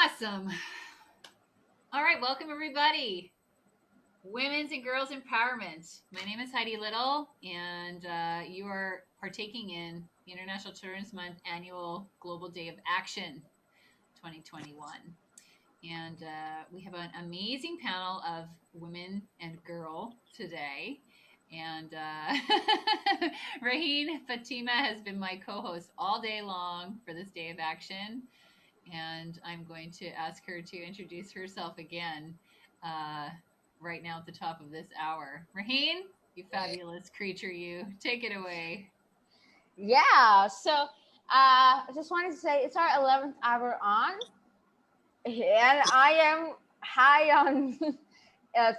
Awesome. All right, welcome everybody. Women's and Girls Empowerment. My name is Heidi Little, and you are partaking in the International Children's Month Annual Global Day of Action 2021. And we have an amazing panel of women and girl today. And Raheen Fatima has been my co host all day long for this Day of Action. And I'm going to ask her to introduce herself again uh, right now at the top of this hour. Raheen, you fabulous creature, you. Take it away. Yeah, so I just wanted to say it's our 11th hour on, and I am high on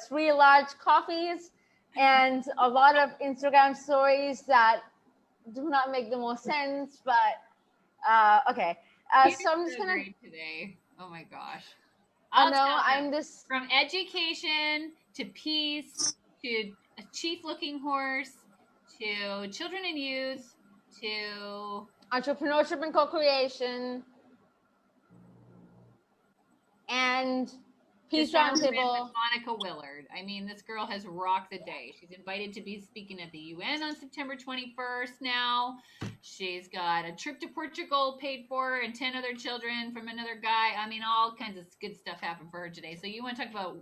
3 large coffees and a lot of Instagram stories that do not make the most sense, but okay. You're So I'm just so gonna, great today. Oh my gosh. I I'll know tell them I'm just from education to peace to a chief looking horse to children and youth to entrepreneurship and co-creation and peace just don't forget roundtable. Monica Willard. I mean, this girl has rocked the day. She's invited to be speaking at the UN on September 21st now. She's got a trip to Portugal paid for and 10 other children from another guy. I mean, all kinds of good stuff happened for her today. So you want to talk about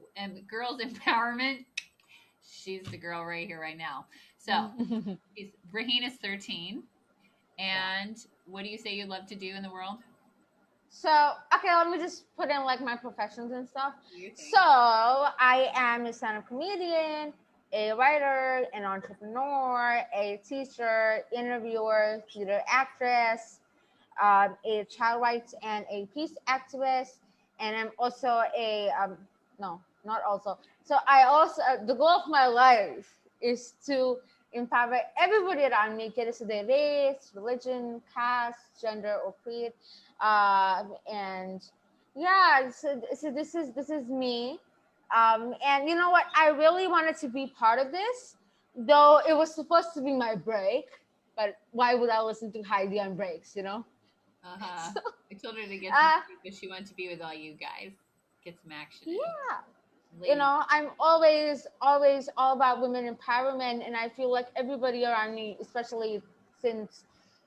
girls empowerment? She's the girl right here, right now. So Raheen is 13. And what do you say you love to do in the world? So, okay, let me just put in like my professions and stuff. You think? So, I am a stand-up comedian, a writer, an entrepreneur, a teacher, interviewer, theater actress, a child rights and a peace activist, and I'm also a no, not also. So I also the goal of my life is to empower everybody around me, get to their race, religion, caste, gender, or creed, and yeah. So this is me, and you know what? I really wanted to be part of this, though it was supposed to be my break. But why would I listen to Heidi on breaks? You know. Uh-huh. So, I told her to get some sleep, but she wanted to be with all you guys. Get some action in. yeah, Lady. I'm always all about women empowerment, and I feel like everybody around me, especially since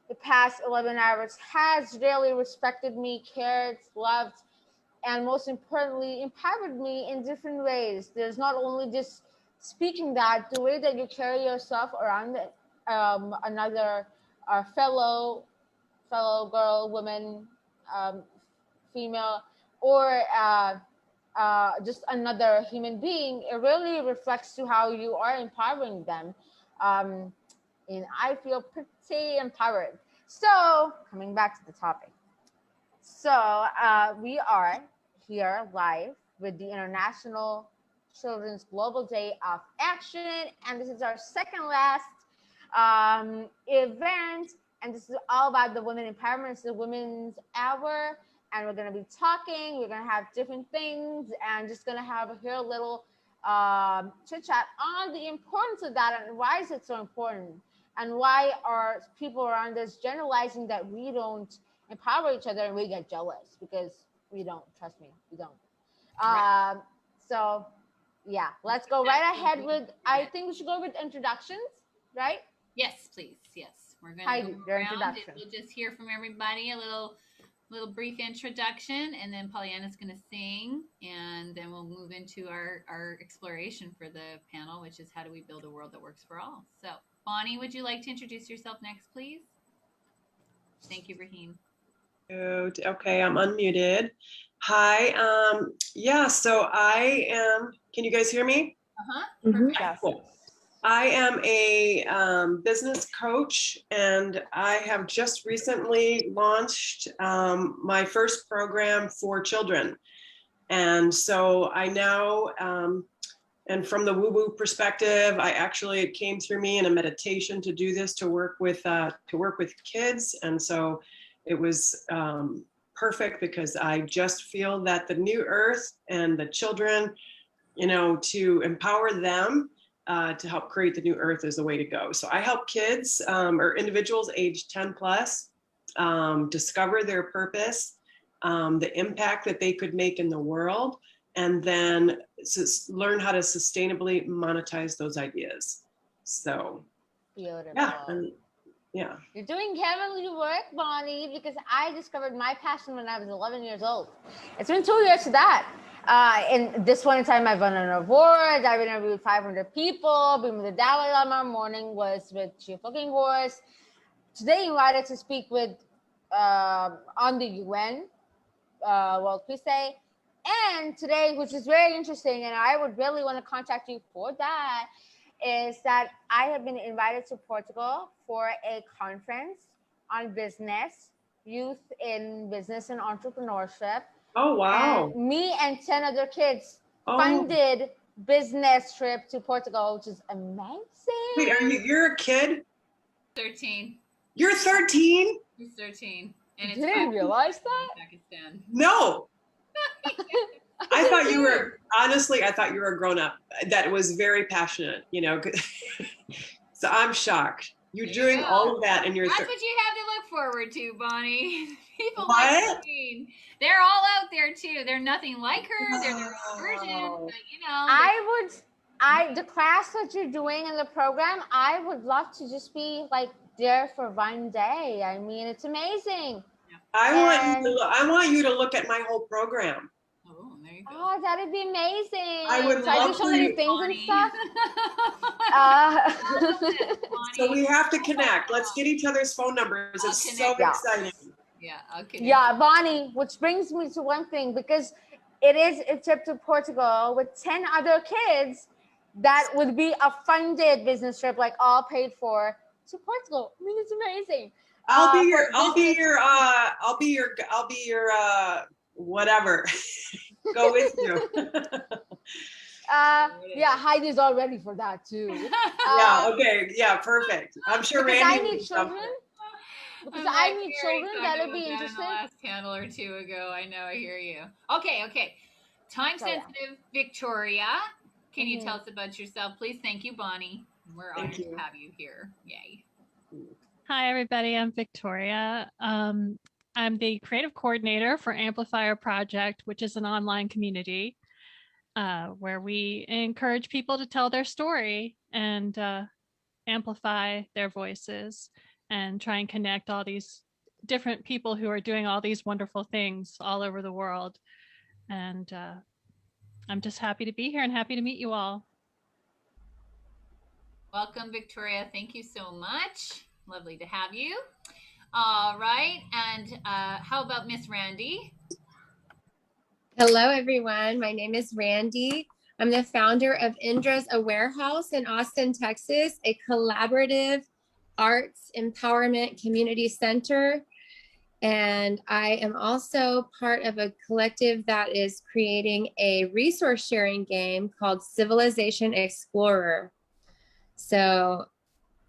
the past 11 hours, has really respected me, cared, loved, and most importantly, empowered me in different ways. There's not only just speaking that, the way that you carry yourself around another fellow girl, woman, um, female, or just another human being, it really reflects to how you are empowering them. Um, and I feel pretty empowered. So, coming back to the topic. So, we are here live with the International Children's Global Day of Action, and this is our second last event, and this is all about the women empowerment. It's the Women's Hour, and we're going to be talking. We're going to have different things, and just going to have here a little chit chat on the importance of that and why is it so important, and why are people around us generalizing that we don't empower each other and we get jealous because we don't. Trust me, we don't. Right. So yeah, let's go right ahead with. I think we should go with introductions, right? Yes, please. Yes. We're gonna Heidi, go your around and introduction. we'll just hear from everybody a little brief introduction, and then Pollyanna's gonna sing, and then we'll move into our exploration for the panel, which is how do we build a world that works for all. So Bonnie, would you like to introduce yourself next, please? Thank you, Raheen. Okay, I'm unmuted. Hi. Yeah, so I am, can you guys hear me? Uh-huh. Mm-hmm. Perfect. Yes. Cool. I am a business coach, and I have just recently launched my first program for children. And so I now, and from the woo-woo perspective, it came through me in a meditation to do this, to work with kids. And so it was perfect because I just feel that the new earth and the children, to empower them to help create the new earth is the way to go. So I help kids or individuals age 10 plus discover their purpose the impact that they could make in the world, and then learn how to sustainably monetize those ideas. So, Beautiful. Yeah. You're doing heavenly work, Bonnie, because I discovered my passion when I was 11 years old. It's been 2 years to that. And this one time I've won an award. I've interviewed 500 people. Been with the Dalai Lama. Morning was with Chief Looking Horse. Today invited to speak with on the UN World Peace Day. And today, which is very interesting, and I would really want to contact you for that, is that I have been invited to Portugal for a conference on business, youth in business and entrepreneurship. Oh, wow. And me and 10 other kids funded business trip to Portugal, which is amazing. Wait, you're a kid? 13. You're 13? He's 13. And You didn't realize that? Pakistan. No. I thought you were, honestly, I thought you were a grown up that was very passionate, you know. So I'm shocked. You're doing all of that and you're. That's what you have to look forward to, Bonnie. People What? like Christine. They're all out there too. They're nothing like her. They're their own version. But, you know. The class that you're doing in the program, I would love to just be like there for one day. I mean, it's amazing. I want you to look at my whole program. Oh, there you go. Oh, that'd be amazing. I would I do love so for many you, things Bonnie. and stuff. So we have to connect. Let's get each other's phone numbers. It's so exciting. Yeah, okay. Yeah, Bonnie, which brings me to one thing, because it is a trip to Portugal with 10 other kids that would be a funded business trip, like all paid for, to Portugal. I mean, it's amazing. I'll be your whatever. Go with you. Yeah, Heidi's all ready for that too. Yeah, okay. Yeah, perfect. I'm sure because Randy. I need children. Because I need children, that'll be interesting. The last panel or two ago. I know, I hear you. Okay. Time sensitive Victoria. Can you tell us about yourself, please? Thank you, Bonnie. We're honored to have you here. Yay. Hi, everybody. I'm Victoria. I'm the creative coordinator for Amplifier Project, which is an online community where we encourage people to tell their story and amplify their voices and try and connect all these different people who are doing all these wonderful things all over the world. And I'm just happy to be here and happy to meet you all. Welcome, Victoria. Thank you so much. Lovely to have you. All right. And how about Miss Randy? Hello, everyone. My name is Randy. I'm the founder of Indra's A Warehouse in Austin, Texas, a collaborative arts empowerment community center. And I am also part of a collective that is creating a resource sharing game called Civilization Explorer. So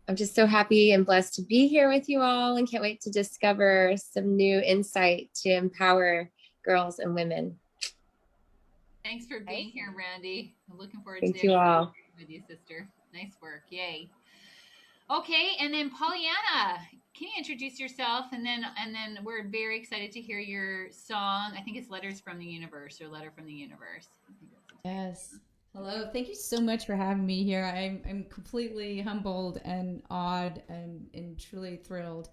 I'm just so happy and blessed to be here with you all and can't wait to discover some new insight to empower girls and women. Thanks for being here, Randy. I'm looking forward Thank to you all. with you, sister. Nice work. Yay. Okay, and then Pollyanna, can you introduce yourself? And then we're very excited to hear your song. I think it's Letters from the Universe or Letter from the Universe. Yes. Hello. Thank you so much for having me here. I'm completely humbled and awed and truly thrilled.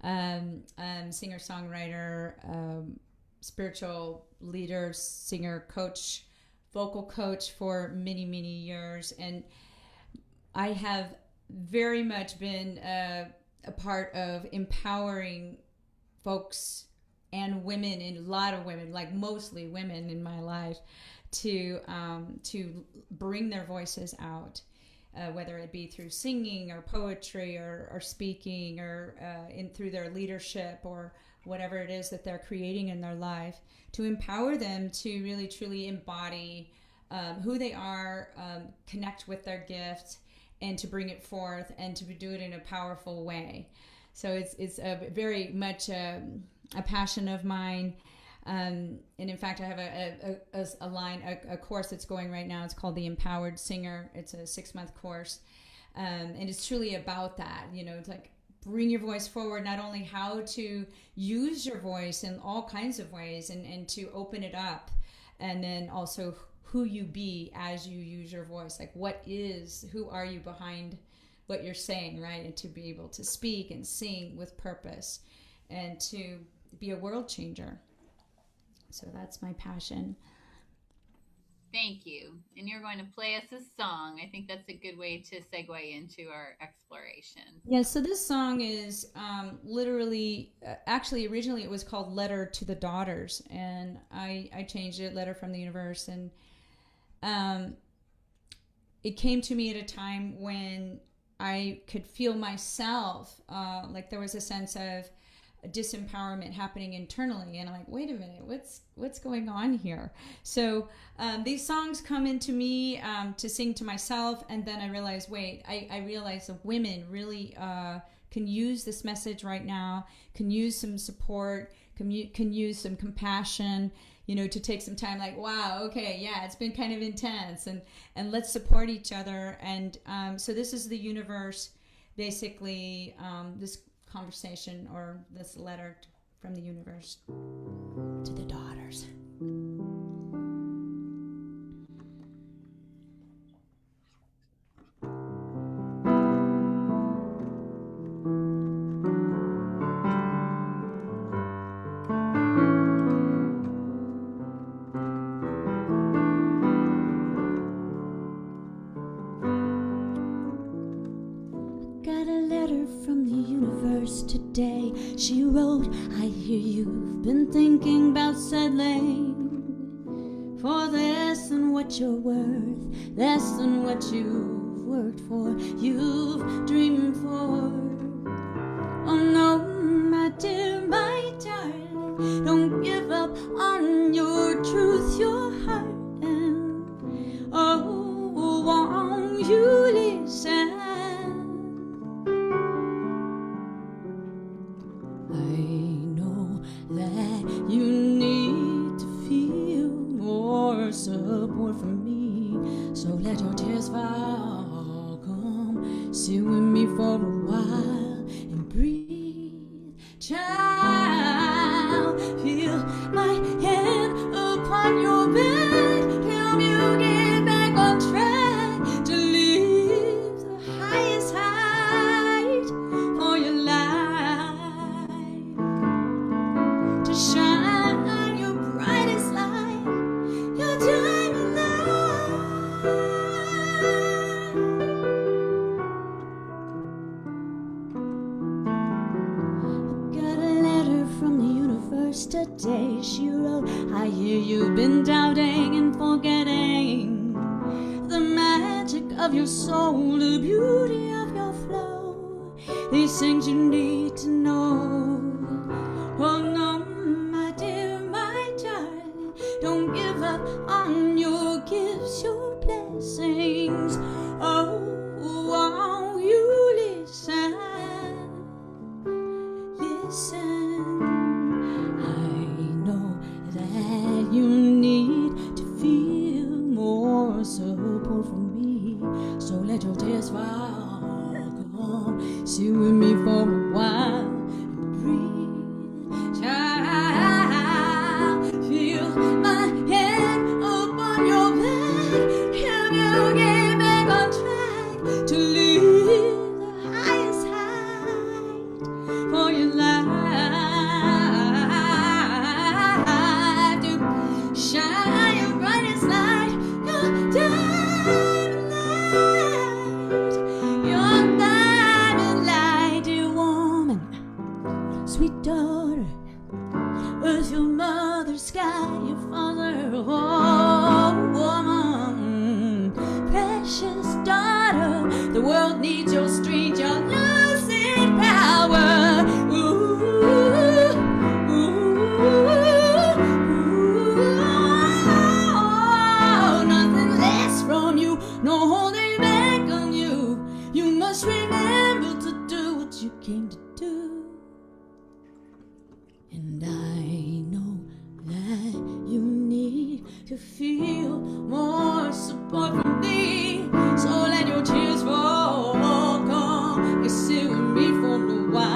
I'm singer-songwriter, spiritual leader, singer, coach, vocal coach for many, many years. And I have very much been a part of empowering folks and women, and a lot of women, like mostly women in my life, to bring their voices out, whether it be through singing or poetry or speaking or through their leadership or whatever it is that they're creating in their life, to empower them to really truly embody who they are, connect with their gift, and to bring it forth and to do it in a powerful way. So it's a very much a passion of mine. And in fact, I have a course that's going right now. It's called The Empowered Singer. It's a 6-month course. And it's truly about that, it's like bring your voice forward, not only how to use your voice in all kinds of ways and to open it up, and then also who you be as you use your voice. Like who are you behind what you're saying, right? And to be able to speak and sing with purpose and to be a world changer. So that's my passion. Thank you. And you're going to play us a song. I think that's a good way to segue into our exploration. Yeah, so this song is literally, actually, originally it was called Letter to the Daughters, and I changed it, Letter from the Universe, and it came to me at a time when I could feel myself, like there was a sense of disempowerment happening internally, and I'm like, wait a minute, what's going on here? So these songs come into me to sing to myself, and then I realized, I realized that women really can use this message right now, can use some support, can use some compassion, to take some time, like, wow, okay, yeah, it's been kind of intense, and let's support each other. And so this is the universe, basically, this conversation or this letter from the universe to the daughters. Today she wrote, I hear you've been thinking about settling for less than what you're worth, less than what you've worked for, you've dreamed for. Oh no, my dear, my darling, don't give up on your truth, your heart, and oh, won't you listen? You need to feel more support from me, so let your tears fall. Come sit with me for a while and breathe. Child, feel my hand upon your back, help you get back on track to live the highest height for your life, to shine your brightest light, your diamond light. I got a letter from the universe today. She wrote, I hear you've been doubting and forgetting the magic of your soul, the beauty of your flow, these things you need to know. Oh no, my dear, my darling, don't give up on your gifts, your blessings. Oh, won't you listen? Listen. I know that you need to feel more support from me, so let your tears fall. Come sit with me for a while and breathe. Child, feel my hand upon your back, help you get back on track to live the highest height for your life, to shine your brightest light, your diamond light, your diamond light, dear woman, sweet daughter, earth, your mother, sky, your father, oh, woman, precious daughter, the world needs your strength, your losing power. Ooh, ooh, ooh, nothing less from you, no holding back on you. You must remember to do what you came to do. And I know that you need to feel more support from me, so let your tears fall. Come and sit with me for a while.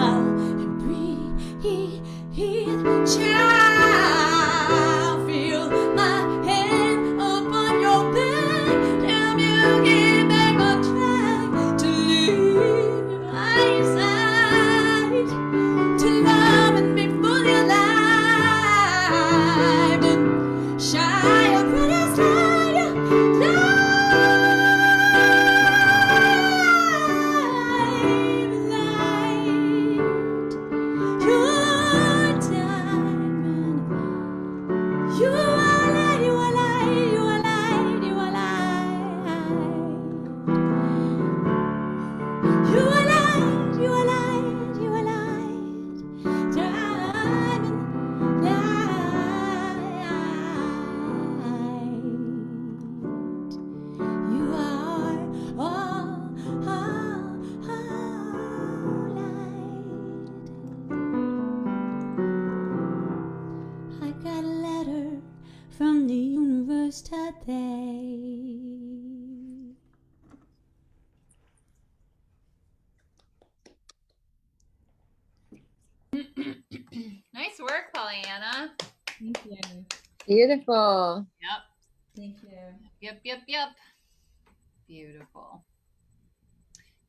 from the universe today. Nice work, Pollyanna. Thank you. Beautiful. Yep. Thank you. Yep. Beautiful.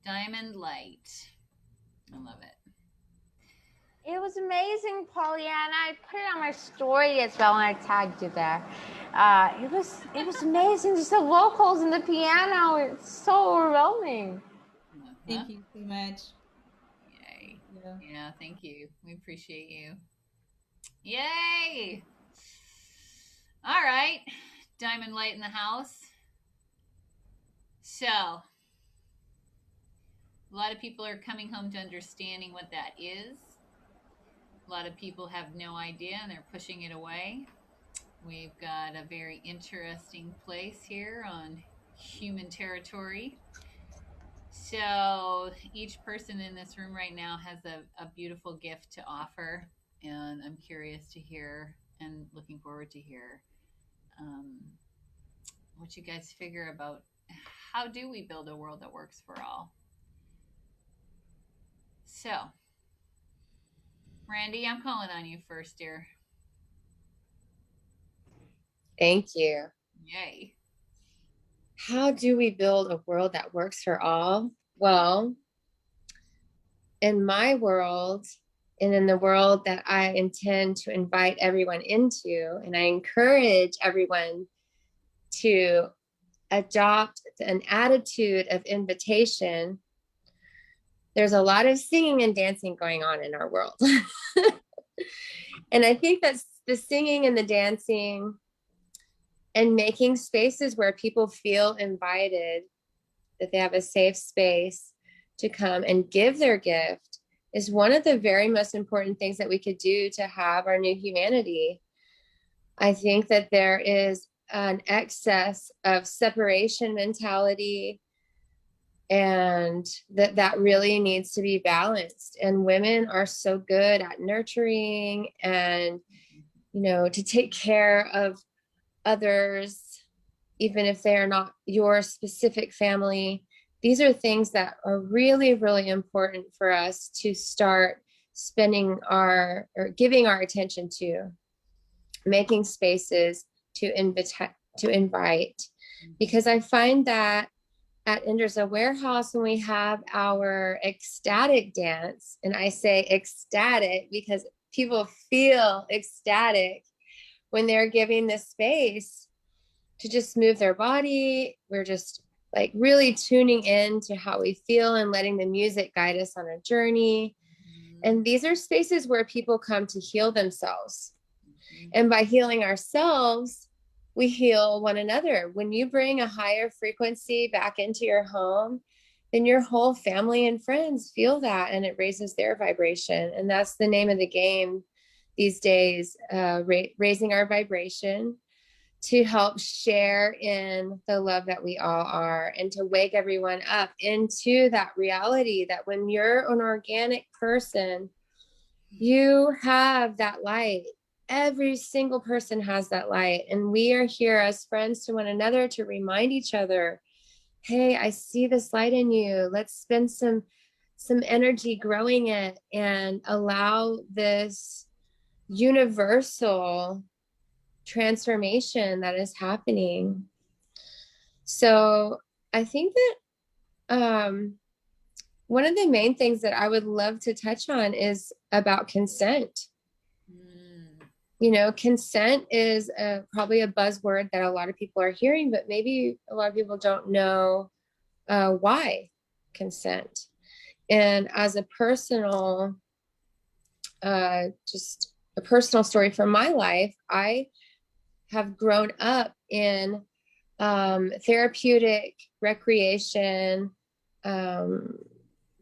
Diamond light. I love it. It was amazing, Pollyanna. I put it on my story as well, and I tagged you there. It was amazing. Just the vocals and the piano. It's so overwhelming. Thank you so much. Yay. Yeah. Yeah, thank you. We appreciate you. Yay. All right. Diamond light in the house. So, a lot of people are coming home to understanding what that is. A lot of people have no idea and they're pushing it away. We've got a very interesting place here on human territory. So each person in this room right now has a beautiful gift to offer, and I'm curious to hear and looking forward to hear what you guys figure about how do we build a world that works for all. So, Randy, I'm calling on you first, dear. Thank you. Yay. How do we build a world that works for all? Well, in my world, and in the world that I intend to invite everyone into, and I encourage everyone to adopt an attitude of invitation, there's a lot of singing and dancing going on in our world. And I think that's the singing and the dancing and making spaces where people feel invited, that they have a safe space to come and give their gift, is one of the very most important things that we could do to have our new humanity. I think that there is an excess of separation mentality, and that really needs to be balanced. And women are so good at nurturing and, to take care of others, even if they are not your specific family. These are things that are really, really important for us to start spending or giving our attention to, making spaces to invite, because I find that at Indra's Warehouse, when we have our ecstatic dance, and I say ecstatic because people feel ecstatic when they're giving this space to just move their body. We're just like really tuning in to how we feel and letting the music guide us on a journey. And these are spaces where people come to heal themselves. And by healing ourselves, we heal one another. When you bring a higher frequency back into your home, then your whole family and friends feel that, and it raises their vibration. And that's the name of the game these days, raising our vibration to help share in the love that we all are, and to wake everyone up into that reality that when you're an organic person, you have that light. Every single person has that light. And we are here as friends to one another to remind each other, hey, I see this light in you. Let's spend some energy growing it and allow this universal transformation that is happening. So I think that one of the main things that I would love to touch on is about consent. Consent is probably a buzzword that a lot of people are hearing, but maybe a lot of people don't know why consent. And as a personal, just a personal story from my life, I have grown up in therapeutic recreation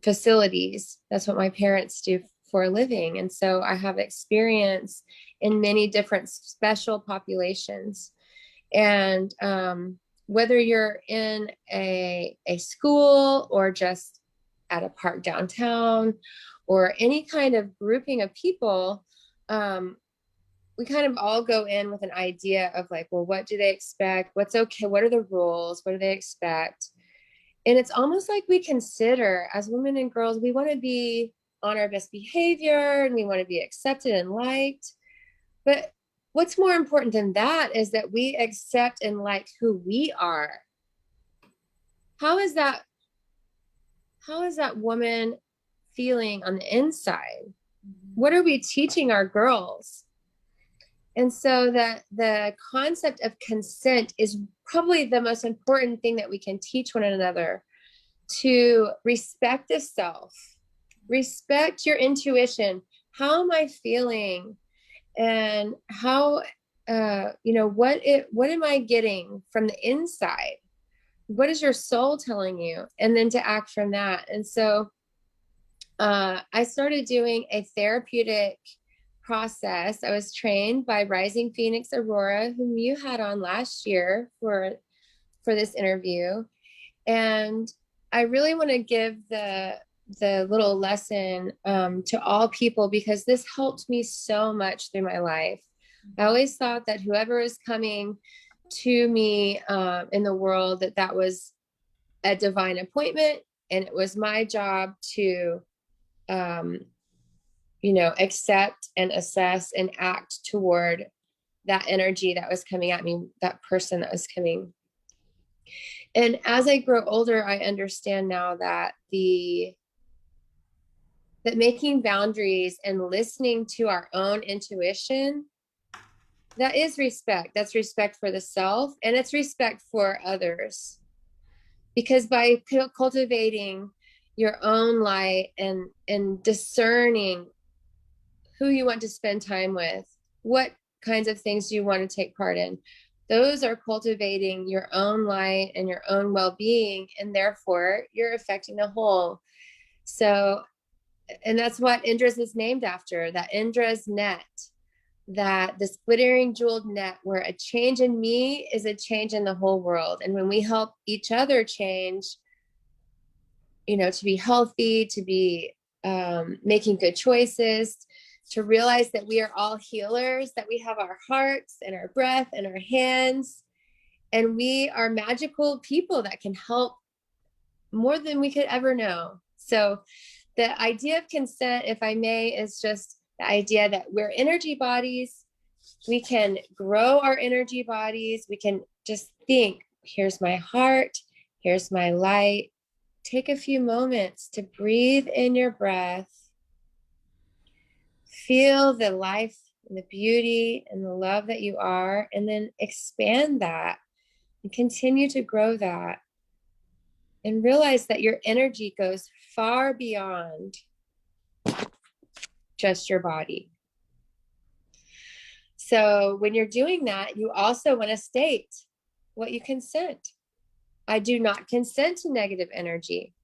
facilities. That's what my parents do for a living. And so I have experience in many different special populations. And whether you're in a school or just at a park downtown or any kind of grouping of people, we kind of all go in with an idea of like, well, what do they expect? What's okay? What are the rules? What do they expect? And it's almost like we consider as women and girls, we want to be on our best behavior and we want to be accepted and liked. But what's more important than that is that we accept and like who we are. How is that woman feeling on the inside? What are we teaching our girls? And so that the concept of consent is probably the most important thing that we can teach one another, to respect the self, respect your intuition. How am I feeling? And how, what am I getting from the inside? What is your soul telling you? And then to act from that. And so I started doing a therapeutic process. I was trained by Rising Phoenix Aurora, whom you had on last year for this interview. And I really want to give the little lesson to all people, because this helped me so much through my life. I always thought that whoever is coming to me in the world, that was a divine appointment, and it was my job to accept and assess and act toward that energy that was coming at me, that person that was coming. And as I grow older, I understand now that that making boundaries and listening to our own intuition, that is respect. That's respect for the self, and it's respect for others. Because by cultivating your own light and discerning who you want to spend time with, what kinds of things do you want to take part in, those are cultivating your own light and your own well-being, and therefore you're affecting the whole. So, and that's what Indra's is named after, that Indra's net, that this glittering jeweled net, where a change in me is a change in the whole world. And when we help each other change, to be healthy, to be making good choices, to realize that we are all healers, that we have our hearts and our breath and our hands, and we are magical people that can help more than we could ever know. So the idea of consent, if I may, is just the idea that we're energy bodies. We can grow our energy bodies. We can just think, here's my heart, here's my light. Take a few moments to breathe in your breath. Feel the life and the beauty and the love that you are, and then expand that and continue to grow that. And realize that your energy goes far beyond just your body. So when you're doing that, you also want to state what you consent. I do not consent to negative energy.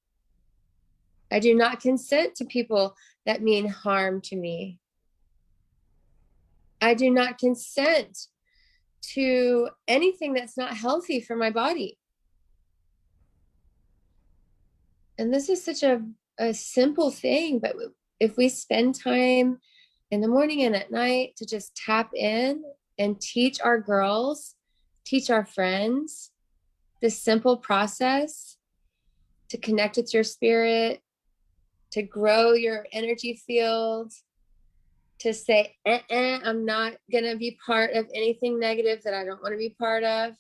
I do not consent to people that mean harm to me. I do not consent to anything that's not healthy for my body. And this is such a simple thing, but if we spend time in the morning and at night to just tap in and teach our girls, teach our friends this simple process to connect with your spirit, to grow your energy field, to say, I'm not going to be part of anything negative that I don't want to be part of,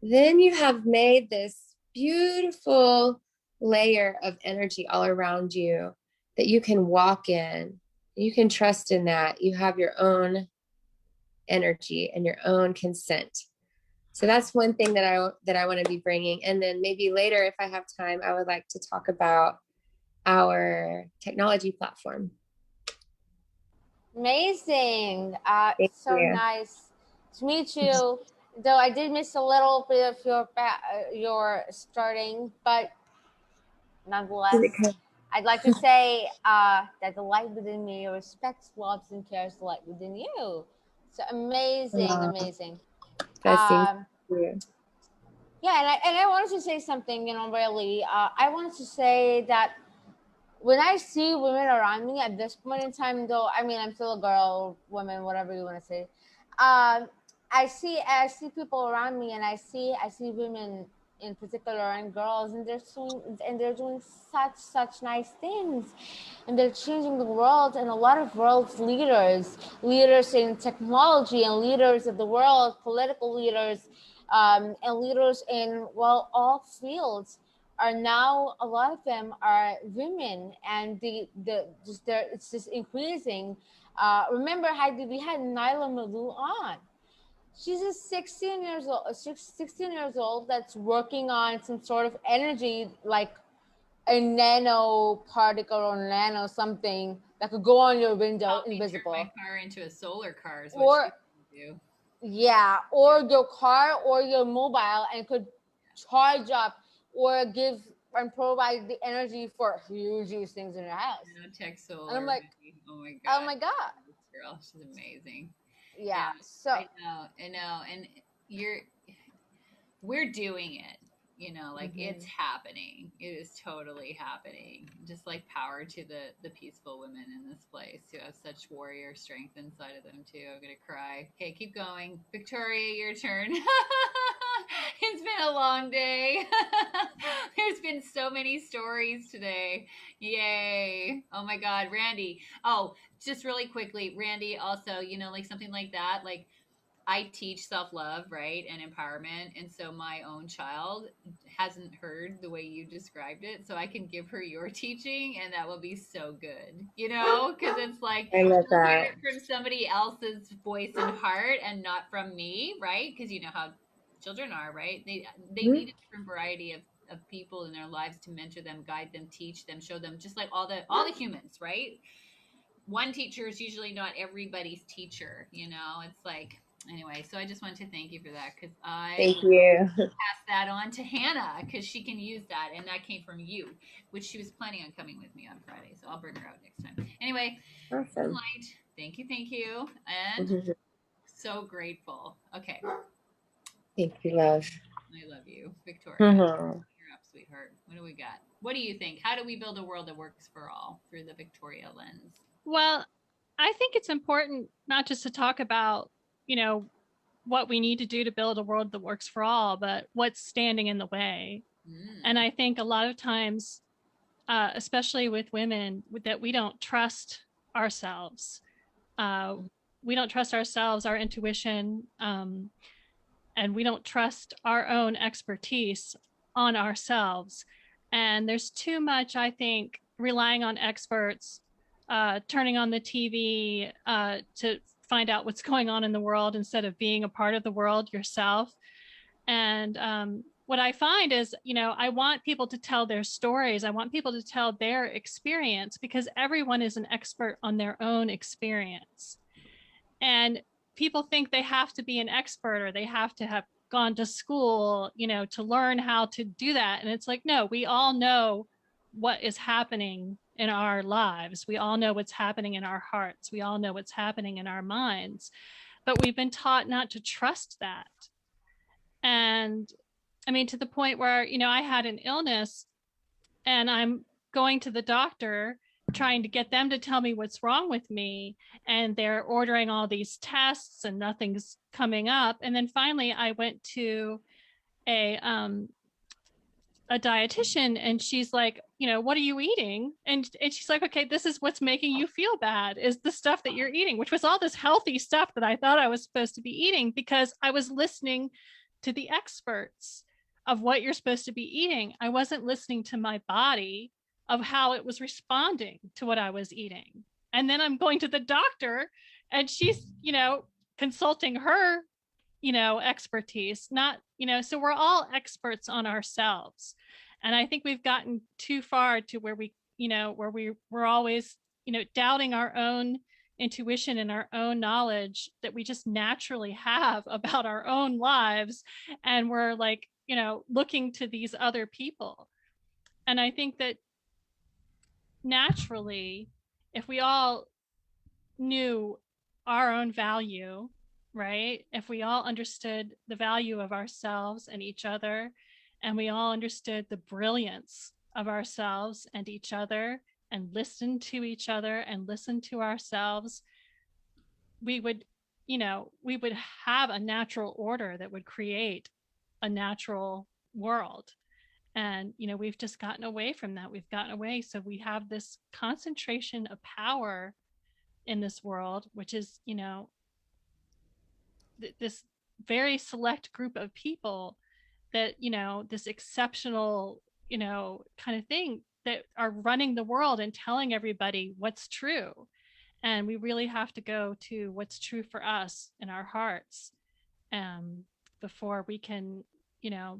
then you have made this beautiful layer of energy all around you that you can walk in. You can trust in that. You have your own energy and your own consent. So that's one thing that I want to be bringing. And then maybe later, if I have time, I would like to talk about our technology platform. Amazing. Thank So you. nice to meet you. Though I did miss a little bit of your starting, but nonetheless, I'd like to say that the light within me respects, loves, and cares the light within you. So amazing, amazing. Blessings. Yeah. Yeah, and I wanted to say something, really. I wanted to say that when I see women around me at this point in time, though, I mean, I'm still a girl, woman, whatever you want to say. I see people around me, and I see women in particular and girls, and they're doing such nice things, and they're changing the world. And a lot of world's leaders in technology, and leaders of the world, political leaders, and leaders in, well, all fields, are now, a lot of them are women, and it's just increasing. Remember, Heidi, we had Nyla Malou on. She's just 16 years old, 16 years old, that's working on some sort of energy, like a nano particle or nano something that could go on your window Help me turn invisible. my car into a solar car is Or what she can do. yeah, or your car or your mobile, and could charge up or give and provide the energy for huge things in your house. Nanotech solar. And I'm like, oh my oh god, my God. this girl, she's amazing. Yeah. Yeah, So I know, and we're doing it. Like it's happening. It is totally happening. Just like power to the peaceful women in this place who have such warrior strength inside of them too. I'm gonna cry. Okay, keep going. Victoria, your turn. It's been a long day. There's been so many stories today. Yay. Oh my God, Randy. Oh, just really quickly, Randy, also, like something like that, like I teach self love, right, and empowerment. And so my own child hasn't heard the way you described it. So I can give her your teaching, and that will be so good, because it's like I love she'll hear that. it from somebody else's voice and heart and not from me, right? Because you know how children are, right? They Mhm. need a different variety of people in their lives to mentor them, guide them, teach them, show them, just like all the humans, right? One teacher is usually not everybody's teacher. It's like, anyway, so I just wanted to thank you for that, because I Thank will you. pass that on to Hannah, because she can use that, and that came from you, which she was planning on coming with me on Friday, so I'll bring her out next time. Anyway, Awesome. light, thank you, and Mhm. so grateful. Okay, Thank you, love. I love you, Victoria. Mhm. You're up, sweetheart. What do we got? What do you think? How do we build a world that works for all through the Victoria lens? Well, I think it's important not just to talk about, you know, what we need to do to build a world that works for all, but what's standing in the way. And Mm. I think a lot of times, especially with women, that we don't trust ourselves. Uh, we don't trust ourselves, our intuition, and we don't trust our own expertise on ourselves. And there's too much, I think, relying on experts, turning on the TV to find out what's going on in the world instead of being a part of the world yourself. And what I find is, I want people to tell their stories. I want people to tell their experience, because everyone is an expert on their own experience. And people think they have to be an expert, or they have to have gone to school, to learn how to do that. And it's like, no, we all know what is happening in our lives. We all know what's happening in our hearts. We all know what's happening in our minds. But we've been taught not to trust that. And I mean, to the point where, I had an illness, and I'm going to the doctor trying to get them to tell me what's wrong with me, and they're ordering all these tests and nothing's coming up. And then finally I went to a dietitian, and she's like, what are you eating? And she's like, okay, this is what's making you feel bad, is the stuff that you're eating, which was all this healthy stuff that I thought I was supposed to be eating, because I was listening to the experts of what you're supposed to be eating. I wasn't listening to my body, of how it was responding to what I was eating. And then I'm going to the doctor, and she's, consulting her, expertise, not, so we're all experts on ourselves. And I think we've gotten too far to where we're always, doubting our own intuition and our own knowledge that we just naturally have about our own lives. And we're like, looking to these other people. And I think that naturally, if we all knew our own value, right? If we all understood the value of ourselves and each other, and we all understood the brilliance of ourselves and each other, and listened to each other and listened to ourselves, we would, we would have a natural order that would create a natural world. And, we've just gotten away from that. We've gotten away. So we have this concentration of power in this world, which is, this very select group of people that, this exceptional, kind of thing that are running the world and telling everybody what's true. And we really have to go to what's true for us in our hearts. Before we can,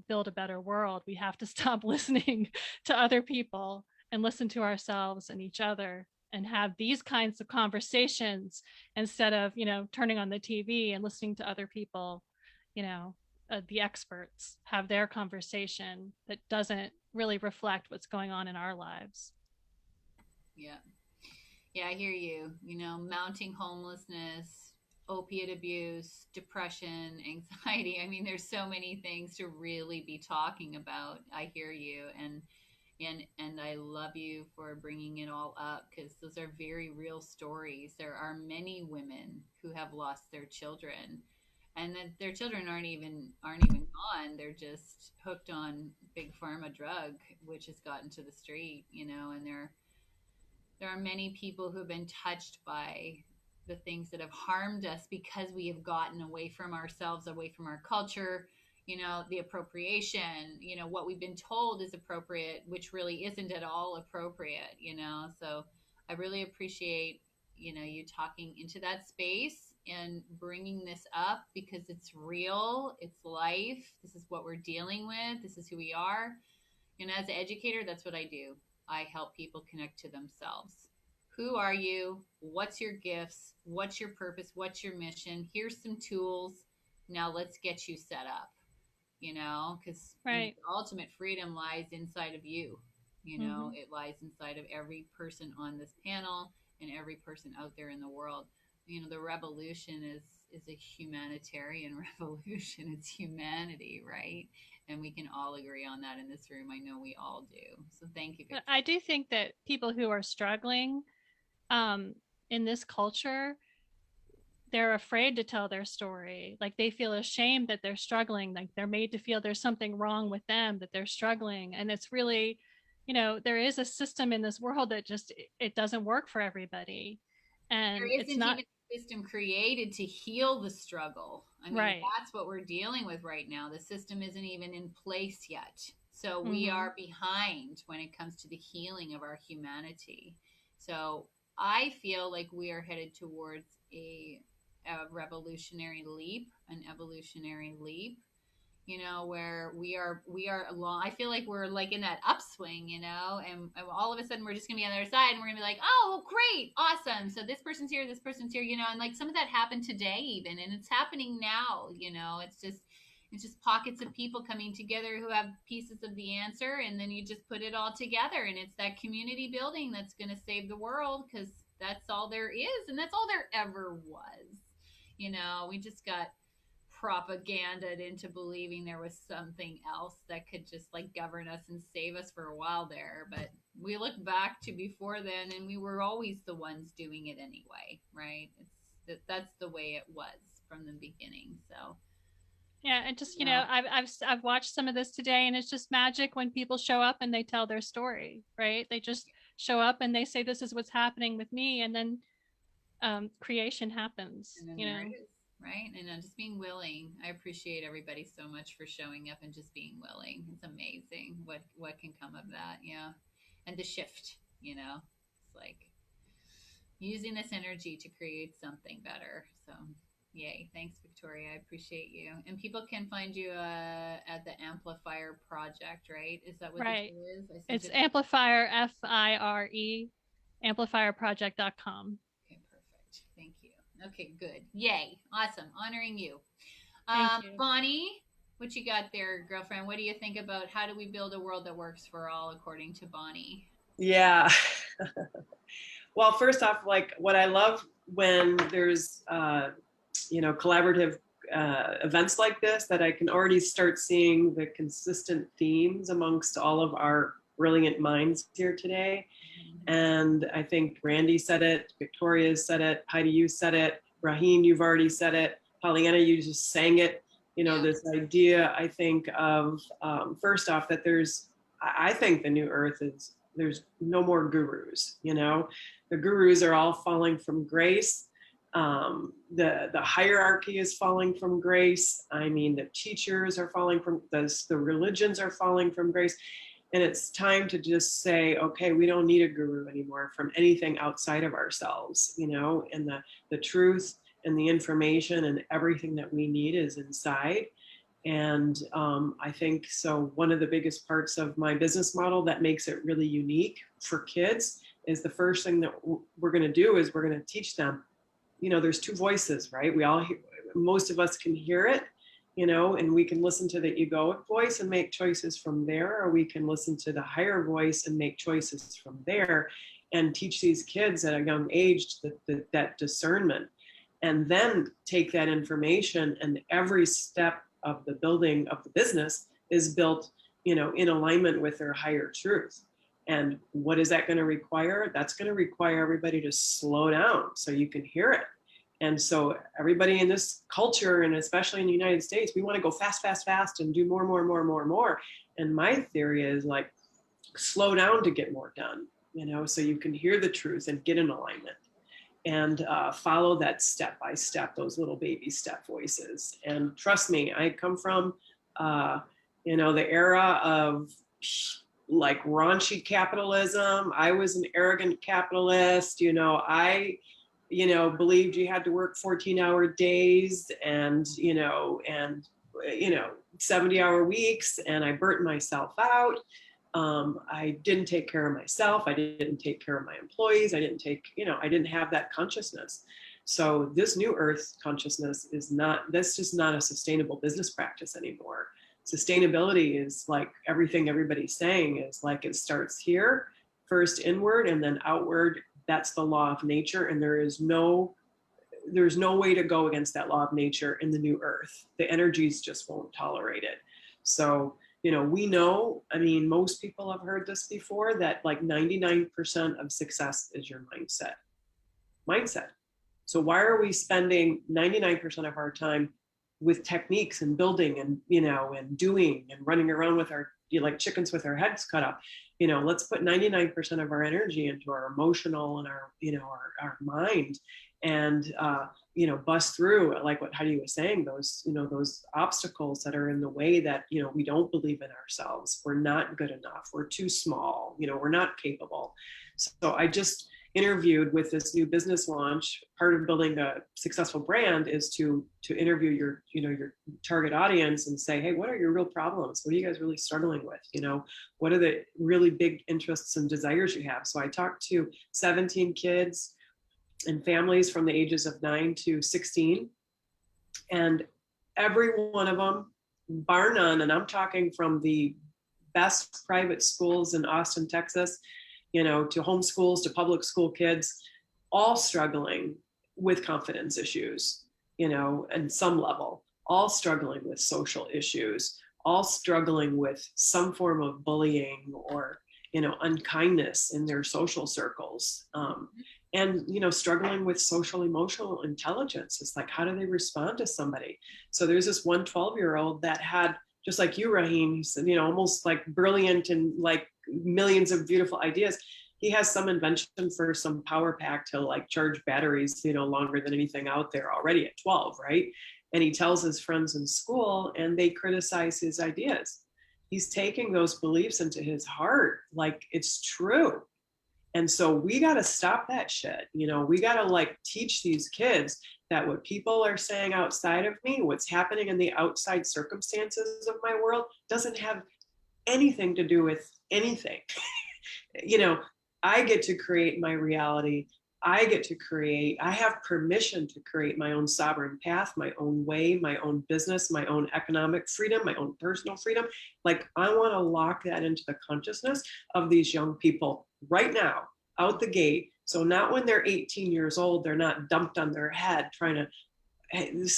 build a better world, we have to stop listening to other people and listen to ourselves and each other and have these kinds of conversations instead of, turning on the TV and listening to other people, the experts have their conversation that doesn't really reflect what's going on in our lives. Yeah. Yeah, I hear you. Mounting homelessness, opiate abuse, depression, anxiety. I mean, there's so many things to really be talking about. I hear you, and I love you for bringing it all up, because those are very real stories. There are many women who have lost their children, and that their children aren't even gone. They're just hooked on big pharma drug, which has gotten to the street. And there are many people who have been touched by the things that have harmed us because we have gotten away from ourselves, away from our culture, the appropriation, what we've been told is appropriate, which really isn't at all appropriate, So I really appreciate, you talking into that space and bringing this up, because it's real, it's life. This is what we're dealing with. This is who we are. And as an educator, that's what I do. I help people connect to themselves. Who are you? What's your gifts? What's your purpose? What's your mission? Here's some tools. Now let's get you set up, because Right. the ultimate freedom lies inside of you. It lies inside of every person on this panel and every person out there in the world. The revolution is a humanitarian revolution. It's humanity, right? And we can all agree on that in this room. I know we all do. So thank you, Victoria. I do think that people who are struggling in this culture, they're afraid to tell their story. Like they feel ashamed that they're struggling. Like they're made to feel there's something wrong with them, that they're struggling. And it's really, there is a system in this world that just, it doesn't work for everybody. And there isn't even a system created to heal the struggle. I mean, right. That's what we're dealing with right now. The system isn't even in place yet. So we are behind when it comes to the healing of our humanity. So I feel like we are headed towards a revolutionary leap, an evolutionary leap, where we are along. I feel like we're like in that upswing, and all of a sudden we're just gonna be on the other side, and we're gonna be like, oh, great, awesome. So this person's here, and like some of that happened today even, and it's happening now. It's just pockets of people coming together who have pieces of the answer, and then you just put it all together, and it's that community building that's gonna save the world, because that's all there is, and that's all there ever was. We just got propaganded into believing there was something else that could just like govern us and save us for a while there. But we look back to before then, and we were always the ones doing it anyway, right? That's the way it was from the beginning. So yeah, and just I've watched some of this today, and it's just magic when people show up and they tell their story, right? They just show up and they say, this is what's happening with me, and then creation happens, there it is, right? And just being willing. I appreciate everybody so much for showing up and just being willing. It's amazing what can come of that. Yeah. And the shift, it's like using this energy to create something better. So yay. Thanks, Victoria. I appreciate you. And people can find you at the Amplifier Project, right? Is that what right. the tool is? It's Amplifier, FIRE, amplifierproject.com. Okay, perfect. Thank you. Okay, good. Yay. Awesome. Honoring you. Thank you. Bonnie, what you got there, girlfriend? What do you think about how do we build a world that works for all, according to Bonnie? Yeah. Well, first off, like what I love when there's, collaborative events like this, that I can already start seeing the consistent themes amongst all of our brilliant minds here today. And I think Randy said it, Victoria said it, Heidi, you said it, Raheen, you've already said it, Pollyanna, you just sang it. You know, this idea, I think of, first off, that I think the new earth is, there's no more gurus, you know, the gurus are all falling from grace. The hierarchy is falling from grace. I mean, the teachers are falling from, the religions are falling from grace. And it's time to just say, okay, we don't need a guru anymore from anything outside of ourselves, you know, and the truth and the information and everything that we need is inside. And I think so one of the biggest parts of my business model that makes it really unique for kids is the first thing that we're going to do is we're going to teach them, you know, there's two voices, right? We all, most of us can hear it, you know, and we can listen to the egoic voice and make choices from there, or we can listen to the higher voice and make choices from there and teach these kids at a young age that discernment, and then take that information, and every step of the building of the business is built, you know, in alignment with their higher truth. And what is that going to require? That's going to require everybody to slow down so you can hear it. And so everybody in this culture, and especially in the United States, we want to go fast, fast, fast and do more, more, more, more, more. And my theory is like, slow down to get more done, you know, so you can hear the truth and get in alignment and follow that step by step, those little baby step voices. And trust me, I come from, you know, the era of like raunchy capitalism. I was an arrogant capitalist, you know, I believed you had to work 14-hour days and 70-hour weeks, and I burnt myself out. I didn't take care of myself. I didn't take care of my employees. I didn't have that consciousness. So this new earth consciousness that's just not a sustainable business practice anymore. Sustainability is like everything everybody's saying is like, it starts here, first inward and then outward. That's the law of nature. And there's no way to go against that law of nature in the new earth. The energies just won't tolerate it. So, you know, we know, I mean, most people have heard this before, that like 99% of success is your mindset. So why are we spending 99% of our time with techniques and building and, you know, and doing and running around with our, like chickens with our heads cut off? You know, let's put 99% of our energy into our emotional and our, you know, our mind, and, you know, bust through, like what Heidi was saying, those, you know, those obstacles that are in the way that, you know, we don't believe in ourselves. We're not good enough. We're too small. You know, we're not capable. So I just interviewed with this new business launch. Part of building a successful brand is to interview your, you know, your target audience and say, hey, what are your real problems? What are you guys really struggling with? You know, what are the really big interests and desires you have? So I talked to 17 kids and families from the ages of 9 to 16. And every one of them, bar none, and I'm talking from the best private schools in Austin, Texas, you know, to homeschools, to public school kids, all struggling with confidence issues, you know, and some level, all struggling with social issues, all struggling with some form of bullying or, you know, unkindness in their social circles. And, you know, struggling with social emotional intelligence. It's like, how do they respond to somebody? So there's this one 12-year-old that had, just like you, Rahim, he said, you know, almost like brilliant and like millions of beautiful ideas. He has some invention for some power pack to like charge batteries, you know, longer than anything out there already at 12, right? And he tells his friends in school and they criticize his ideas. He's taking those beliefs into his heart like it's true. And so we got to stop that shit. You know, we got to like teach these kids that what people are saying outside of me, what's happening in the outside circumstances of my world doesn't have anything to do with anything. You know, I get to create my reality. I have permission to create my own sovereign path, my own way, my own business, my own economic freedom, my own personal freedom. Like, I want to lock that into the consciousness of these young people right now, out the gate. So not when they're 18 years old, they're not dumped on their head trying to,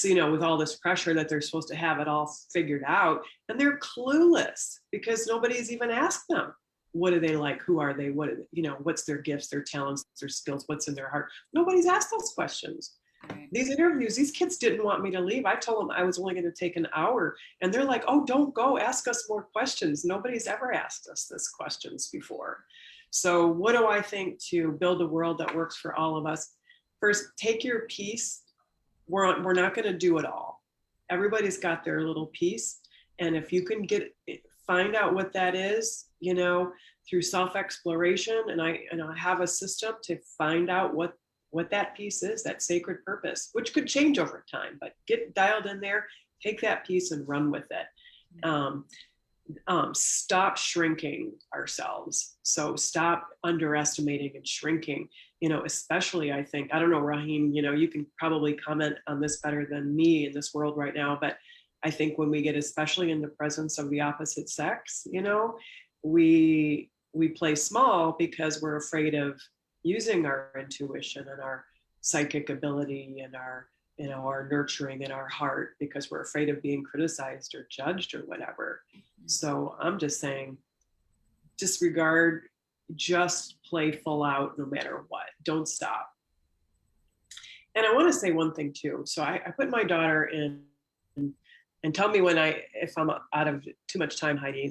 you know, with all this pressure that they're supposed to have it all figured out. And they're clueless because nobody's even asked them. what do they like? Who are they? What's their gifts, their talents, their skills, what's in their heart? Nobody's asked those questions. These interviews, these kids didn't want me to leave. I told them I was only going to take an hour, and they're like, oh, don't go, ask us more questions. Nobody's ever asked us this questions before. So what do I think to build a world that works for all of us? First, take your piece. We're not going to do it all. Everybody's got their little piece. And if you can find out what that is, through self-exploration, and I have a system to find out what that piece is, that sacred purpose, which could change over time, but get dialed in there, take that piece and run with it. Stop shrinking ourselves. So stop underestimating and shrinking, especially I think, I don't know, Rahim, you can probably comment on this better than me in this world right now, but I think when we get, especially in the presence of the opposite sex, we play small because we're afraid of using our intuition and our psychic ability and our nurturing and our heart, because we're afraid of being criticized or judged or whatever. So I'm just saying, disregard, just play full out no matter what. Don't stop. And I want to say one thing too. So I put my daughter in, and tell me if I'm out of too much time, Heidi.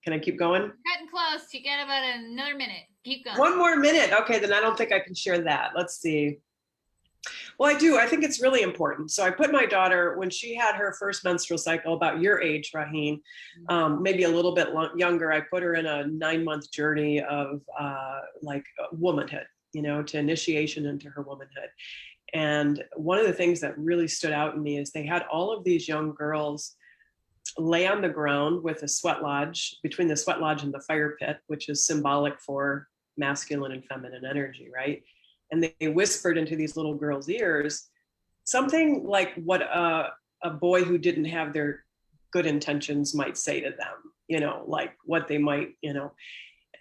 Can I keep going? Cutting close. You got about another minute. Keep going. One more minute. Okay, then I don't think I can share that. Let's see. Well, I do. I think it's really important. So I put my daughter, when she had her first menstrual cycle, about your age, Rahim, maybe a little bit younger, I put her in a 9-month journey of womanhood, to initiation into her womanhood. And one of the things that really stood out in me is they had all of these young girls lay on the ground with a sweat lodge, between the sweat lodge and the fire pit, which is symbolic for masculine and feminine energy, right? And they whispered into these little girls' ears something like what a boy who didn't have their good intentions might say to them, like what they might,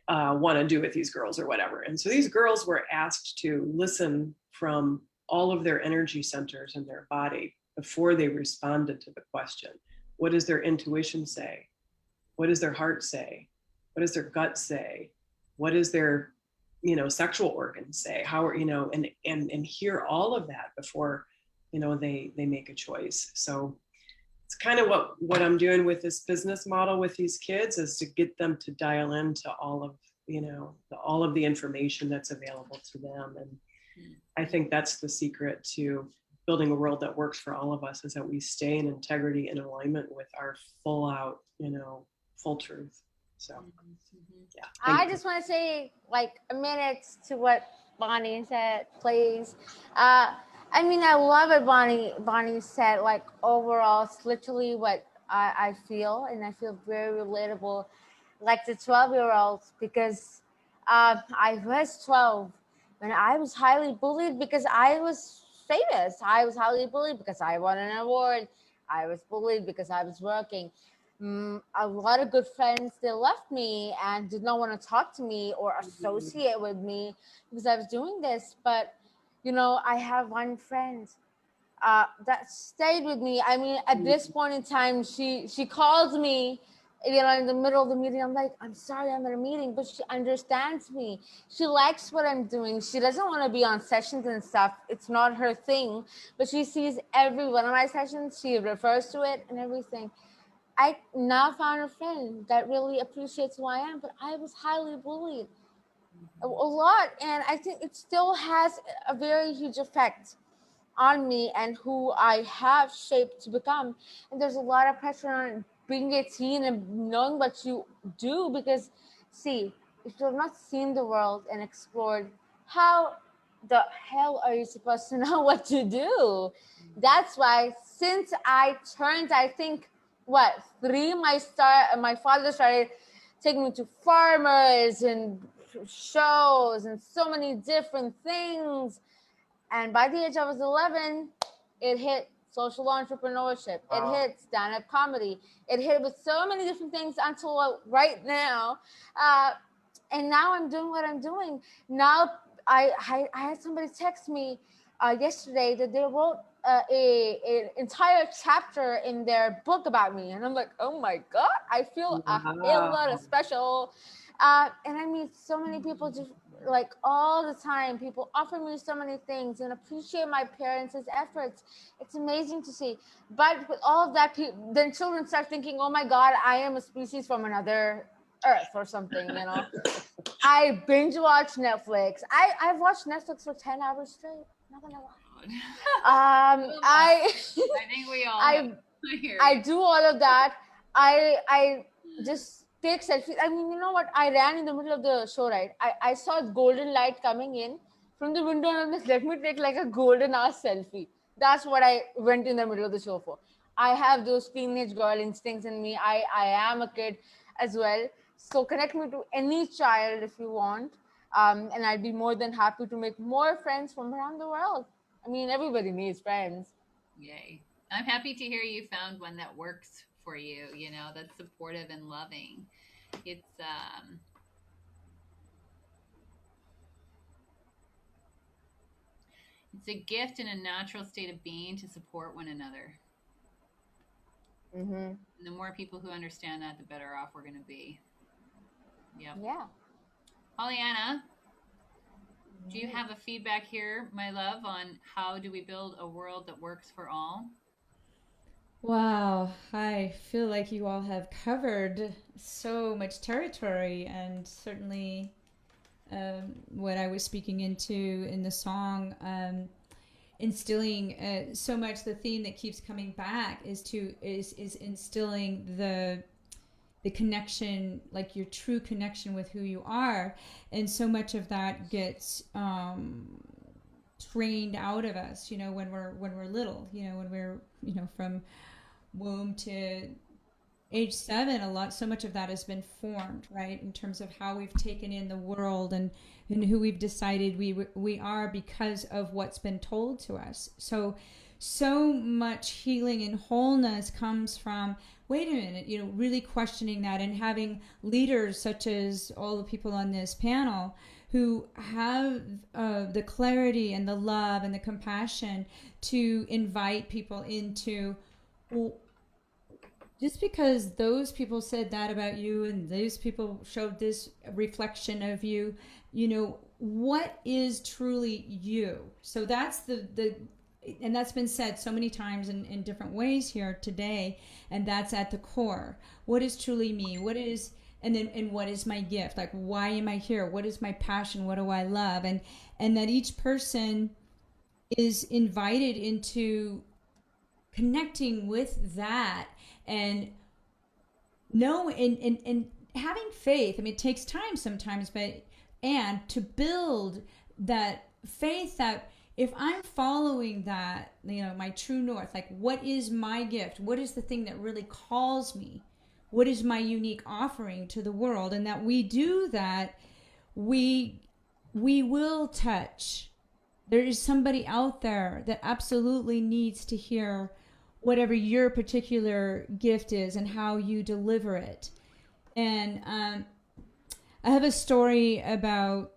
want to do with these girls or whatever. And so these girls were asked to listen from all of their energy centers in their body before they responded to the question. What does their intuition say? What does their heart say? What does their gut say? What does their, sexual organs say? How are, and hear all of that before, they make a choice. So it's kind of what I'm doing with this business model with these kids, is to get them to dial into all of the information that's available to them. And I think that's the secret to building a world that works for all of us, is that we stay in integrity and alignment with our full out, full truth. So, yeah. I just want to say a minute to what Bonnie said, please. I love it. Bonnie said, overall, it's literally what I feel, and I feel very relatable, like the 12-year-olds, because I was 12 when I was highly bullied because I was famous. I was highly bullied because I won an award. I was bullied because I was working. A lot of good friends, they left me and did not want to talk to me or associate with me because I was doing this. But, I have one friend that stayed with me. At this point in time, she calls me, in the middle of the meeting. I'm like, I'm sorry, I'm at a meeting, but she understands me. She likes what I'm doing. She doesn't want to be on sessions and stuff. It's not her thing, but she sees every one of my sessions. She refers to it and everything. I now found a friend that really appreciates who I am, but I was highly bullied a lot. And I think it still has a very huge effect on me and who I have shaped to become. And there's a lot of pressure on being a teen and knowing what you do, because see, if you've not seen the world and explored, how the hell are you supposed to know what to do? That's why since I turned, I think, 3, my father started taking me to farmers and shows and so many different things. And by the age I was 11, it hit social entrepreneurship. Wow. It hit stand-up comedy. It hit with so many different things until right now. And now I'm doing what I'm doing. Now I had somebody text me yesterday that they wrote an entire chapter in their book about me. And I'm like, oh my God, I feel a lot of special. And I meet so many people, just like all the time. People offer me so many things and appreciate my parents' efforts. It's amazing to see. But with all of that, then children start thinking, "Oh my God, I am a species from another Earth or something." I binge watch Netflix. I've watched Netflix for 10 hours straight. Not gonna lie. I think we all I do all of that. I just take selfies. I mean, you know what? I ran in the middle of the show, right? I saw golden light coming in from the window, and I'm like, let me take like a golden ass selfie. That's what I went in the middle of the show for. I have those teenage girl instincts in me. I am a kid as well. So connect me to any child if you want. And I'd be more than happy to make more friends from around the world. I mean, everybody needs friends. Yay. I'm happy to hear you found one that works for you, that's supportive and loving. It's a gift and a natural state of being to support one another. Mm-hmm. And the more people who understand that, the better off we're going to be. Yep. Yeah. Pollyanna, do you have a feedback here, my love, on how do we build a world that works for all? Wow, I feel like you all have covered so much territory, and certainly what I was speaking into in the song, instilling so much. The theme that keeps coming back is instilling the connection, like your true connection with who you are, and so much of that gets trained out of us, when we're little, when we're from womb to age 7. So much of that has been formed, right, in terms of how we've taken in the world and who we've decided we are because of what's been told to us. So much healing and wholeness comes from, wait a minute, really questioning that, and having leaders such as all the people on this panel who have the clarity and the love and the compassion to invite people into, well, just because those people said that about you and those people showed this reflection of you, what is truly you? So that's and that's been said so many times in different ways here today, and that's at the core. What is truly me? And what is my gift? Like, why am I here? What is my passion? What do I love? And that each person is invited into connecting with that, and and having faith. I mean, it takes time sometimes, and to build that faith that if I'm following that, my true north, like, what is my gift? What is the thing that really calls me? What is my unique offering to the world? And that we do that, we will touch. There is somebody out there that absolutely needs to hear whatever your particular gift is and how you deliver it. And I have a story about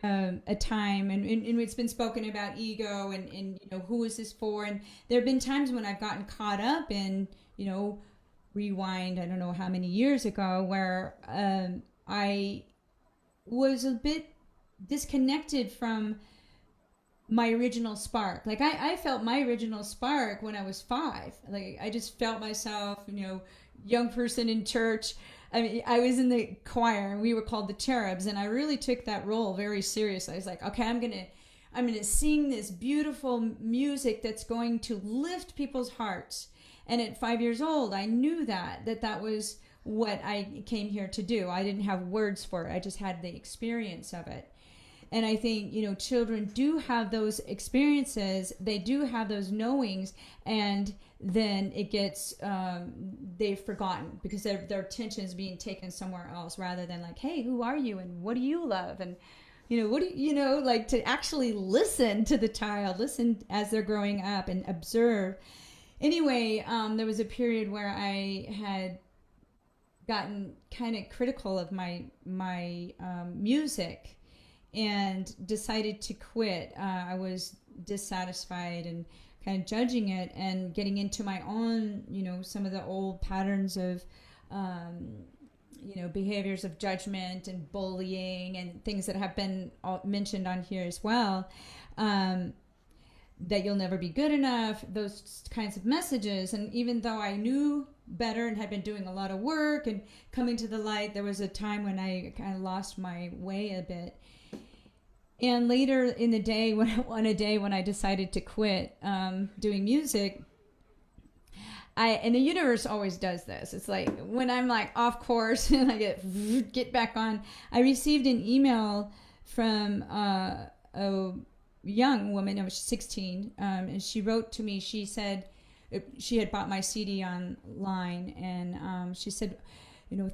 a time, and it's been spoken about ego and who is this for? And there have been times when I've gotten caught up in, rewind, I don't know how many years ago, where I was a bit disconnected from my original spark. Like I felt my original spark when I was 5. Like I just felt myself, young person in church. I mean, I was in the choir and we were called the Cherubs, and I really took that role very seriously. I was like, okay, I'm gonna sing this beautiful music that's going to lift people's hearts. And at 5 years old, I knew that was what I came here to do. I didn't have words for it. I just had the experience of it. And I think, children do have those experiences. They do have those knowings, and then it gets, they've forgotten because their attention is being taken somewhere else, rather than like, hey, who are you and what do you love? And, what do you, like, to actually listen to the child, listen as they're growing up and observe. Anyway, there was a period where I had gotten kind of critical of my music and decided to quit. I was dissatisfied and kind of judging it and getting into my own, some of the old patterns of behaviors of judgment and bullying and things that have been mentioned on here as well, that you'll never be good enough, those kinds of messages. And even though I knew better and had been doing a lot of work and coming to the light, there was a time when I kind of lost my way a bit. And later in the day, when I decided to quit doing music, and the universe always does this. It's like when I'm like off course and I get back on, I received an email from a young woman. I was 16, and she wrote to me. She said she had bought my CD online, and she said,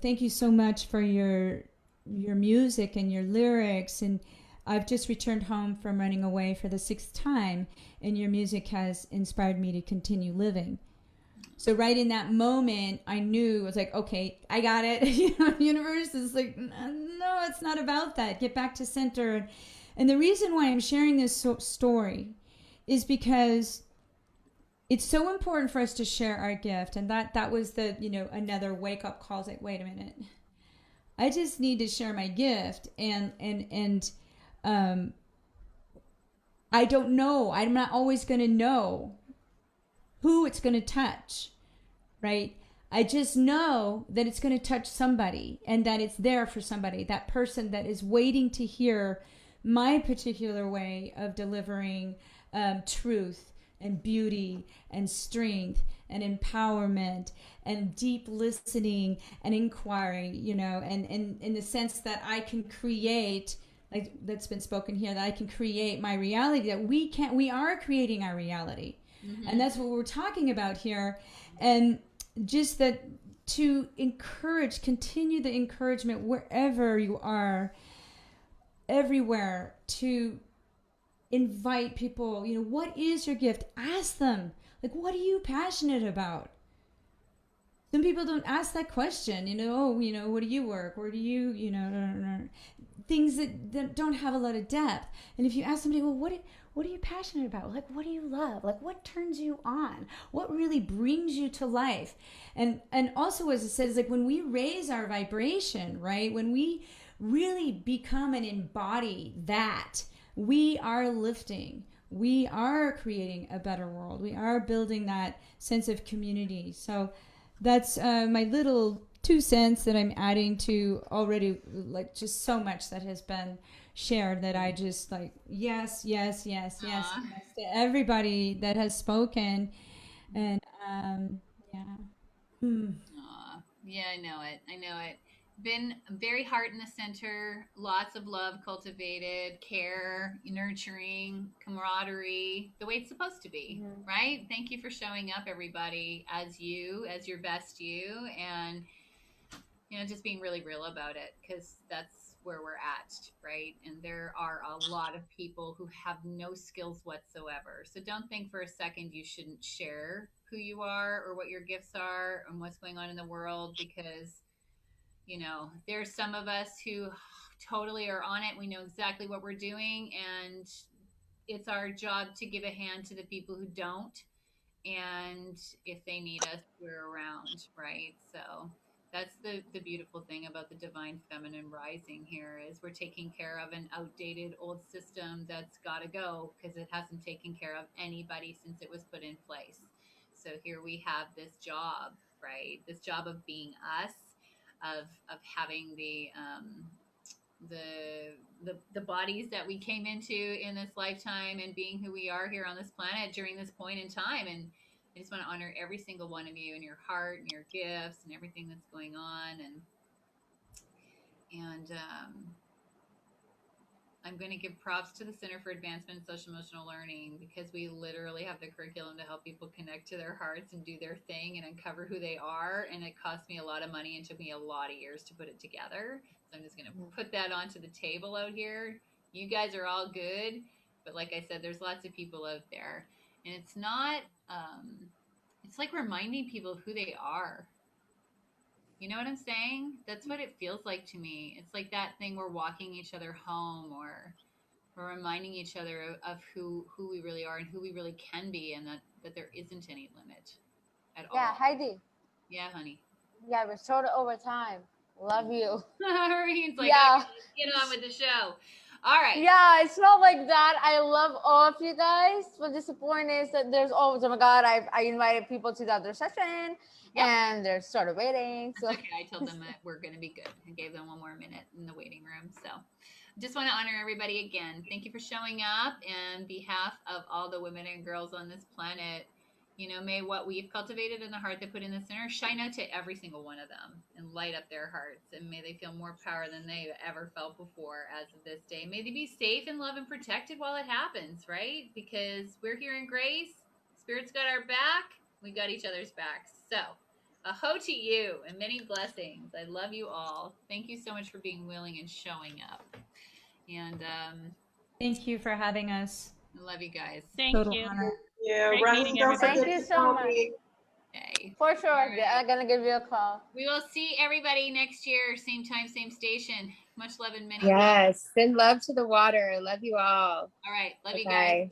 thank you so much for your music and your lyrics, and I've just returned home from running away for the 6th time, and your music has inspired me to continue living. So right in that moment, I knew, I was like, okay, I got it. Universe is like, no, it's not about that. Get back to center. And the reason why I'm sharing this story is because it's so important for us to share our gift. And that was the, another wake up call. It's like, wait a minute. I just need to share my gift. And I don't know. I'm not always going to know who it's going to touch, right? I just know that it's going to touch somebody and that it's there for somebody, that person that is waiting to hear my particular way of delivering truth and beauty and strength and empowerment and deep listening and inquiry, and in the sense that I can create, like that's been spoken here, that I can create my reality, that we are creating our reality. Mm-hmm. And that's what we're talking about here. And just that to continue the encouragement wherever you are, everywhere, to invite people, what is your gift? Ask them, like, what are you passionate about? Some people don't ask that question, what do you work? Where do you, things that don't have a lot of depth. And if you ask somebody, well, what are you passionate about? Like, what do you love? Like, what turns you on? What really brings you to life? And also, as it says, like when we raise our vibration, right? When we really become and embody that, we are lifting. We are creating a better world. We are building that sense of community. So that's my little 2 cents that I'm adding to already, like, just so much that has been shared, that I just like, yes to everybody that has spoken. And yeah, I know it. Been very heart in the center, lots of love cultivated, care, nurturing, camaraderie, the way it's supposed to be. Mm-hmm. Right? Thank you for showing up, everybody, as your best you, and just being really real about it, because that's where we're at, right? And there are a lot of people who have no skills whatsoever. So don't think for a second you shouldn't share who you are or what your gifts are and what's going on in the world, because there's some of us who totally are on it. We know exactly what we're doing, and it's our job to give a hand to the people who don't. And if they need us, we're around, right? So that's the beautiful thing about the divine feminine rising here, is we're taking care of an outdated old system that's got to go, because it hasn't taken care of anybody since it was put in place. So here we have this job, right? This job of being us, of having the bodies that we came into in this lifetime, and being who we are here on this planet during this point in time. And I just want to honor every single one of you and your heart and your gifts and everything that's going on. And I'm going to give props to the Center for Advancement in Social Emotional Learning, because we literally have the curriculum to help people connect to their hearts and do their thing and uncover who they are. And it cost me a lot of money and took me a lot of years to put it together. So I'm just going to put that onto the table out here. You guys are all good. But like I said, there's lots of people out there. And it's not, it's like reminding people who they are. You know what I'm saying? That's what it feels like to me. It's like that thing, we're walking each other home, or we're reminding each other of who we really are and who we really can be, and that there isn't any limit at all. Yeah, Heidi. Yeah, honey. Yeah, we're sort of over time. Love you. Maureen's like, Yeah. okay, let's get on with the show. All right. Yeah, it's not like that. I love all of you guys. But the point is that there's always, oh my God, I invited people to the other session Yep. and they're started waiting. So That's okay. I told them that we're going to be good. I gave them one more minute in the waiting room. So just want to honor everybody again. Thank you for showing up. And behalf of all the women and girls on this planet, you know, may what we've cultivated in the heart they put in the center shine out to every single one of them and light up their hearts. And may they feel more power than they've ever felt before as of this day. May they be safe and loved and protected while it happens, right? Because we're here in grace. Spirit's got our back. We got each other's backs. So, aho to you and many blessings. I love you all. Thank you so much for being willing and showing up. And Thank you for having us. I love you guys. Thank Total you. honor. Yeah, Great Ryan, meeting don't everybody. forget Thank you to so call much. me. Okay. for sure, All right. I'm gonna give you a call. We will see everybody next year, same time, same station. Much love and many Yes. Send love to the water. Love you all. All right. Love you guys. Bye.